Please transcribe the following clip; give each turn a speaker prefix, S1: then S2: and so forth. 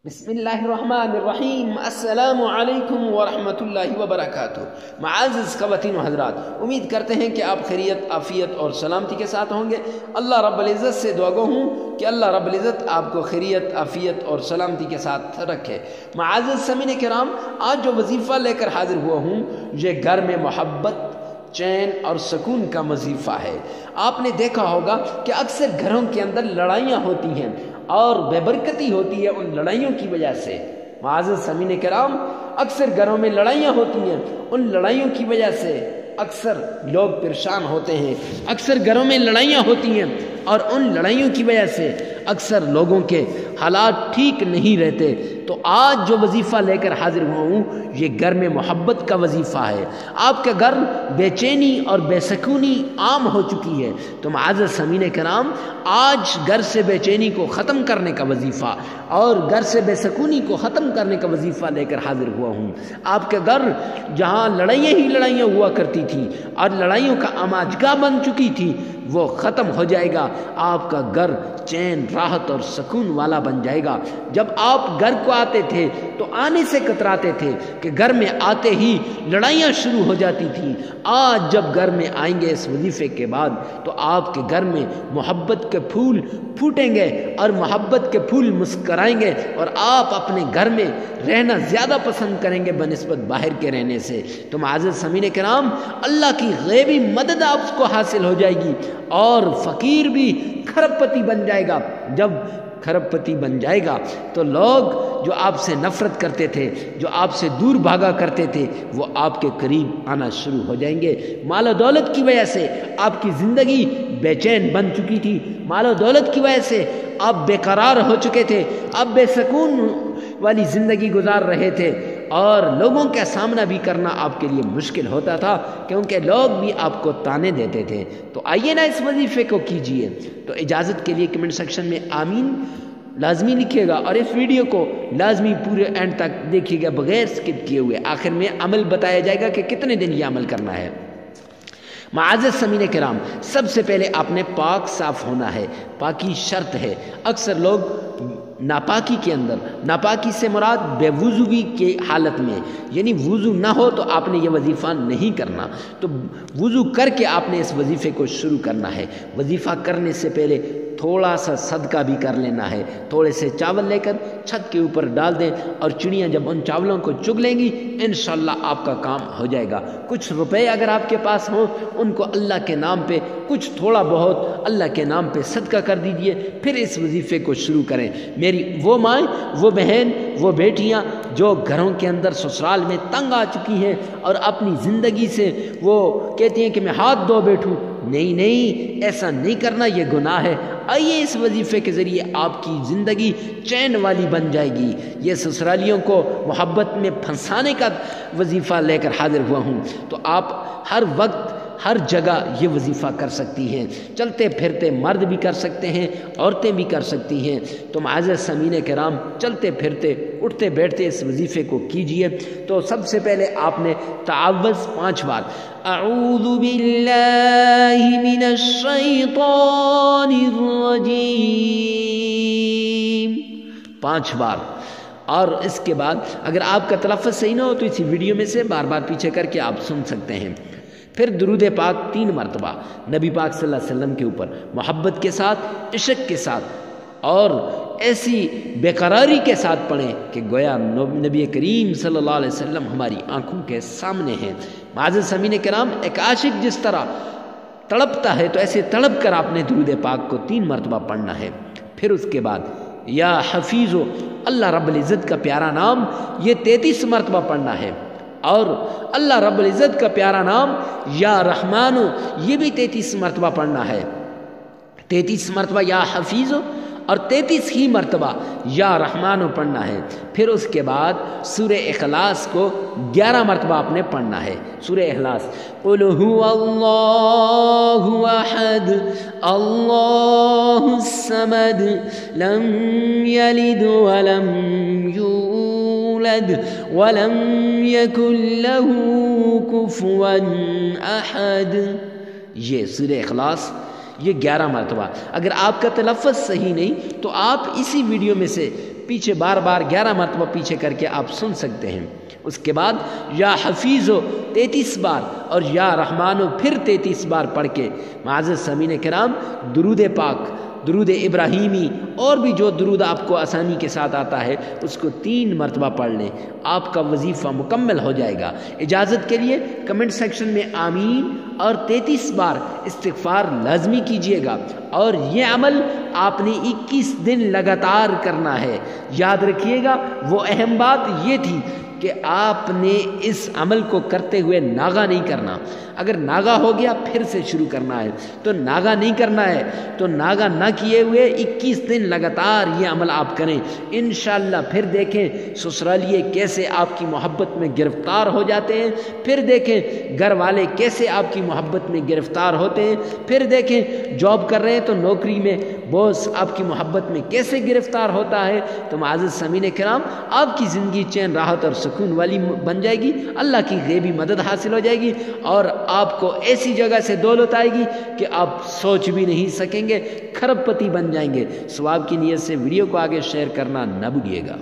S1: بسم اللہ الرحمن الرحیم، السلام علیکم ورحمۃ اللہ وبرکاتہ۔ معزز خواتین و حضرات، امید کرتے ہیں کہ آپ خیریت، عافیت اور سلامتی کے ساتھ ہوں گے۔ اللہ رب العزت سے دعا گو ہوں کہ اللہ رب العزت آپ کو خیریت، عافیت اور سلامتی کے ساتھ رکھے۔ معزز سامعین کرام، آج جو وظیفہ لے کر حاضر ہوا ہوں یہ گھر میں محبت، چین اور سکون کا وظیفہ ہے۔ آپ نے دیکھا ہوگا کہ اکثر گھروں کے اندر لڑائیاں ہوتی ہیں اور بے برکتی ہوتی ہے ان لڑائیوں کی وجہ سے۔ معزز سامعین کرام، اکثر گھروں میں لڑائیاں ہوتی ہیں، ان لڑائیوں کی وجہ سے اکثر لوگ پریشان ہوتے ہیں۔ اکثر گھروں میں لڑائیاں ہوتی ہیں اور ان لڑائیوں کی وجہ سے اکثر لوگوں کے حالات ٹھیک نہیں رہتے۔ تو آج جو وظیفہ لے کر حاضر ہوا ہوں یہ گھر میں محبت کا وظیفہ ہے۔ آپ کے گھر بے چینی اور بے سکونی عام ہو چکی ہے، تو معزز سامعین کرام، آج گھر سے بے چینی کو ختم کرنے کا وظیفہ اور گھر سے بے سکونی کو ختم کرنے کا وظیفہ لے کر حاضر ہوا ہوں۔ آپ کے گھر جہاں لڑائیاں ہی لڑائیاں ہوا کرتی تھی اور لڑائیوں کا آماجگاہ بن چکی تھی وہ ختم ہو جائے گا۔ آپ کا گھر چین، راحت اور سکون والا بن جائے گا۔ جب آپ گھر کو آتے تھے تو آنے سے کتراتے تھے کہ گھر میں آتے ہی لڑائیاں شروع ہو جاتی تھیں۔ آج جب گھر میں آئیں گے اس وظیفے کے بعد تو آپ کے گھر میں محبت کے پھول پھوٹیں گے اور محبت کے پھول مسکرائیں گے اور آپ اپنے گھر میں رہنا زیادہ پسند کریں گے بنسبت باہر کے رہنے سے۔ تو معزز سامعین کرام، اللہ کی غیبی مدد آپ کو حاصل ہو جائے گی اور فقیر بھی کھرب پتی بن جائے گا۔ جب کھرب پتی بن جائے گا تو لوگ جو آپ سے نفرت کرتے تھے، جو آپ سے دور بھاگا کرتے تھے، وہ آپ کے قریب آنا شروع ہو جائیں گے۔ مال و دولت کی وجہ سے آپ کی زندگی بے چین بن چکی تھی، مال و دولت کی وجہ سے آپ بے قرار ہو چکے تھے، آپ بے سکون والی زندگی گزار رہے تھے اور لوگوں کا سامنا بھی کرنا آپ کے لیے مشکل ہوتا تھا کیونکہ لوگ بھی آپ کو تانے دیتے تھے۔ تو آئیے نا اس وظیفے کو کیجئے۔ تو اجازت کے لیے کمنٹ سیکشن میں آمین لازمی لکھیے گا اور اس ویڈیو کو لازمی پورے اینڈ تک دیکھیے گا بغیر سکپ کیے ہوئے۔ آخر میں عمل بتایا جائے گا کہ کتنے دن یہ عمل کرنا ہے۔ معزز سامعین کرام، سب سے پہلے آپ نے پاک صاف ہونا ہے، پاکی شرط ہے۔ اکثر لوگ ناپاکی کے اندر، ناپاکی سے مراد بے وضوئی کی حالت میں، یعنی وضو نہ ہو تو آپ نے یہ وظیفہ نہیں کرنا، تو وضو کر کے آپ نے اس وظیفے کو شروع کرنا ہے۔ وظیفہ کرنے سے پہلے تھوڑا سا صدقہ بھی کر لینا ہے، تھوڑے سے چاول لے کر چھت کے اوپر ڈال دیں اور چڑیاں جب ان چاولوں کو چگ لیں گی انشاءاللہ آپ کا کام ہو جائے گا۔ کچھ روپے اگر آپ کے پاس ہوں ان کو اللہ کے نام پہ کچھ تھوڑا بہت اللہ کے نام پہ صدقہ کر دیجئے، پھر اس وظیفے کو شروع کریں۔ میری وہ مائیں، وہ بہن، وہ بیٹیاں جو گھروں کے اندر سسرال میں تنگ آ چکی ہیں اور اپنی زندگی سے وہ کہتی ہیں کہ میں ہاتھ دھو بیٹھوں، نہیں، ایسا نہیں کرنا، یہ گناہ ہے۔ آئیے اس وظیفے کے ذریعے آپ کی زندگی چین والی بن جائے گی۔ یہ سسرالیوں کو محبت میں پھنسانے کا وظیفہ لے کر حاضر ہوا ہوں، تو آپ ہر وقت ہر جگہ یہ وظیفہ کر سکتی ہیں۔ چلتے پھرتے مرد بھی کر سکتے ہیں، عورتیں بھی کر سکتی ہیں۔ تو معزز سامعین کرام، چلتے پھرتے اٹھتے بیٹھتے اس وظیفے کو کیجئے۔ تو سب سے پہلے آپ نے تعوذ 5 بار، اعوذ باللہ من الشیطان الرجیم 5 بار، اور اس کے بعد اگر آپ کا تلفظ صحیح نہ ہو تو اسی ویڈیو میں سے بار بار پیچھے کر کے آپ سن سکتے ہیں۔ پھر درود پاک 3 مرتبہ نبی پاک صلی اللہ علیہ وسلم کے اوپر، محبت کے ساتھ، عشق کے ساتھ اور ایسی بے قراری کے ساتھ پڑھیں کہ گویا نبی کریم صلی اللہ علیہ وسلم ہماری آنکھوں کے سامنے ہیں۔ معزز سامعین کرام، ایک عاشق جس طرح تڑپتا ہے تو ایسے تڑپ کر آپ نے درود پاک کو 3 مرتبہ پڑھنا ہے۔ پھر اس کے بعد یا حفیظو، اللہ رب العزت کا پیارا نام، یہ 33 مرتبہ پڑھنا ہے، اور اللہ رب العزت کا پیارا نام یا رحمانو، یہ بھی 33 مرتبہ پڑھنا ہے۔ 33 مرتبہ یا حفیظو اور 33 ہی مرتبہ یا رحمانو پڑھنا ہے۔ پھر اس کے بعد سورہ اخلاص کو 11 مرتبہ آپ نے پڑھنا ہے۔ سورہ اخلاص، قل هو اللہ احد اللہ الصمد لم یلد ولم یولد ولم یکن له کفوا احد، یہ سورہ اخلاص یہ 11 مرتبہ۔ اگر آپ کا تلفظ صحیح نہیں تو آپ اسی ویڈیو میں سے پیچھے بار بار 11 مرتبہ پیچھے کر کے آپ سن سکتے ہیں۔ اس کے بعد یا حفیظو 33 بار اور یا رحمانو پھر 33 بار پڑھ کے معزز سامعین کرام درود پاک، درود ابراہیمی اور بھی جو درود آپ کو آسانی کے ساتھ آتا ہے اس کو 3 مرتبہ پڑھ لیں، آپ کا وظیفہ مکمل ہو جائے گا۔ اجازت کے لیے کمنٹ سیکشن میں آمین اور 33 بار استغفار لازمی کیجئے گا، اور یہ عمل آپ نے 21 دن لگاتار کرنا ہے۔ یاد رکھیے گا وہ اہم بات یہ تھی کہ آپ نے اس عمل کو کرتے ہوئے ناغا نہیں کرنا۔ اگر ناغا ہو گیا پھر سے شروع کرنا ہے، تو ناغا نہیں کرنا ہے، تو ناغا نہ کیے ہوئے 21 دن لگاتار یہ عمل آپ کریں انشاءاللہ۔ پھر دیکھیں سسرالیے کیسے آپ کی محبت میں گرفتار ہو جاتے ہیں، پھر دیکھیں گھر والے کیسے آپ کی محبت میں گرفتار ہوتے ہیں، پھر دیکھیں جاب کر رہے ہیں تو نوکری میں باس آپ کی محبت میں کیسے گرفتار ہوتا ہے۔ تو معزز سامعین کرام آپ کی زندگی چین راحت اور سکون والی بن جائے گی، اللہ کی غیبی مدد حاصل ہو جائے گی، اور آپ کو ایسی جگہ سے دولت آئے گی کہ آپ سوچ بھی نہیں سکیں گے، کھرب پتی بن جائیں گے۔ ثواب کی نیت سے ویڈیو کو آگے شیئر کرنا نہ بھولیے گا۔